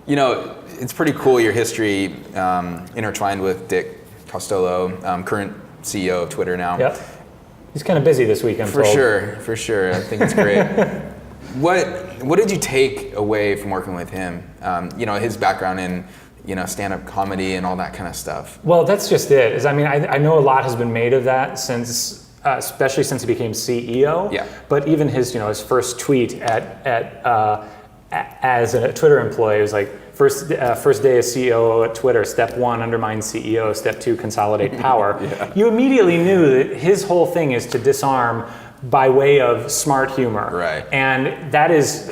You know, it's pretty cool your history intertwined with Dick Costolo, current CEO of Twitter now. Yep. He's kind of busy this week, I'm told. For sure. I think it's great. What did you take away from working with him? You know, his background in stand-up comedy and all that kind of stuff. Well, that's just it. I know a lot has been made of that since, especially since he became CEO. Yeah. But even his first tweet as a Twitter employee was like, first day as CEO at Twitter, step 1, undermine CEO, step 2, consolidate power. Yeah. You immediately knew that his whole thing is to disarm by way of smart humor. Right. And that is,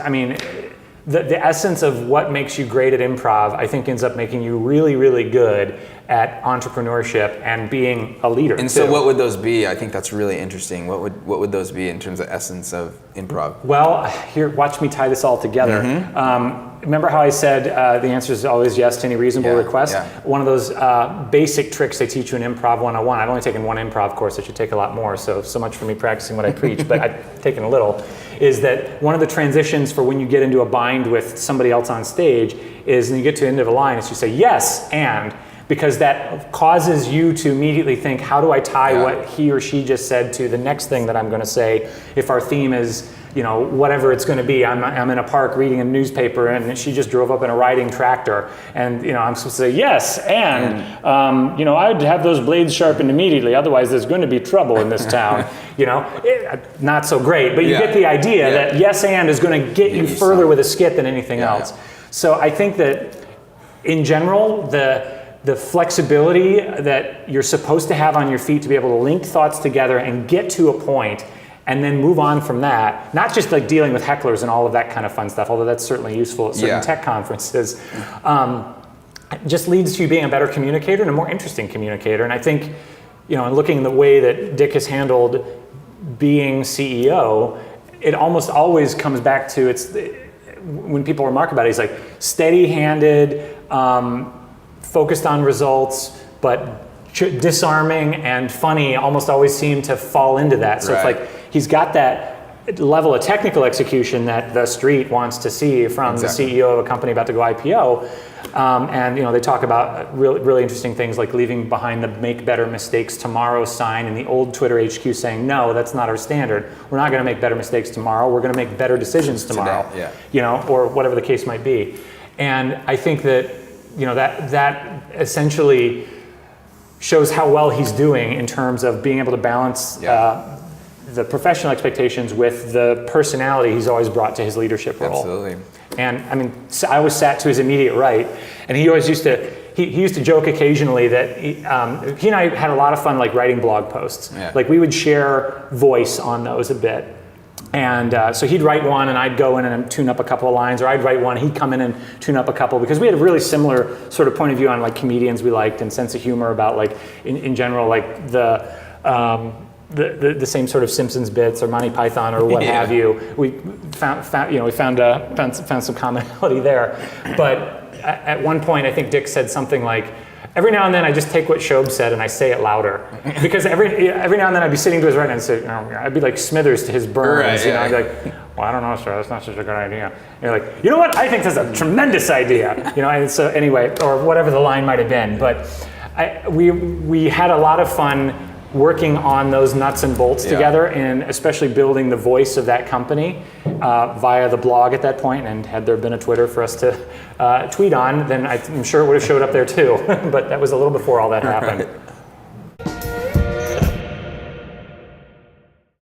the essence of what makes you great at improv, I think ends up making you really, really good at entrepreneurship and being a leader. And so what would those be? I think that's really interesting. What would those be in terms of essence of improv? Well, here, watch me tie this all together. Mm-hmm. Remember how I said the answer is always yes to any reasonable request? Yeah. One of those basic tricks they teach you in Improv 101. I've only taken one improv course. I should take a lot more, so much for me practicing what I preach, but I've taken a little, is that one of the transitions for when you get into a bind with somebody else on stage is when you get to the end of a line, is you say, yes, and, because that causes you to immediately think, how do I tie what he or she just said to the next thing that I'm going to say if our theme is, whatever it's going to be. I'm in a park reading a newspaper and she just drove up in a riding tractor and, I'm supposed to say, yes, and, I'd have those blades sharpened immediately, otherwise there's going to be trouble in this town. Not so great, but you get the idea that yes and is going to get you further with a skit than anything else. So I think that in general, the flexibility that you're supposed to have on your feet to be able to link thoughts together and get to a point and then move on from that, not just like dealing with hecklers and all of that kind of fun stuff, although that's certainly useful at certain tech conferences, just leads to you being a better communicator and a more interesting communicator. And I think, in looking at the way that Dick has handled being CEO, it almost always comes back to when people remark about it, he's like steady-handed, focused on results, but disarming and funny almost always seem to fall into that. So it's like he's got that level of technical execution that the street wants to see from the CEO of a company about to go IPO. And they talk about really interesting things like leaving behind the "Make Better Mistakes Tomorrow" sign in the old Twitter HQ, saying, no, that's not our standard. We're not going to make better mistakes tomorrow. We're going to make better decisions tomorrow. Today, or whatever the case might be. And I think that that essentially shows how well he's doing in terms of being able to balance the professional expectations with the personality he's always brought to his leadership role. Absolutely. And I always sat to his immediate right, and he always used to, he used to joke occasionally that he and I had a lot of fun like writing blog posts. Like we would share voice on those a bit. And so he'd write one and I'd go in and tune up a couple of lines, or I'd write one, he'd come in and tune up a couple, because we had a really similar sort of point of view on like comedians we liked and sense of humor about like in general like the same sort of Simpsons bits or Monty Python or what have you. We found some commonality there. But at one point I think Dick said something like, every now and then I just take what Shobe said and I say it louder. Because every now and then I'd be sitting to his right and say, I'd be like Smithers to his Burns. I'd be like, well, I don't know, sir, that's not such a good idea. And you're like, you know what? I think that's a tremendous idea. And so anyway, or whatever the line might have been. But we had a lot of fun working on those nuts and bolts together, and especially building the voice of that company via the blog at that point. And had there been a Twitter for us to tweet on, then I'm sure it would have showed up there too. But that was a little before all that happened.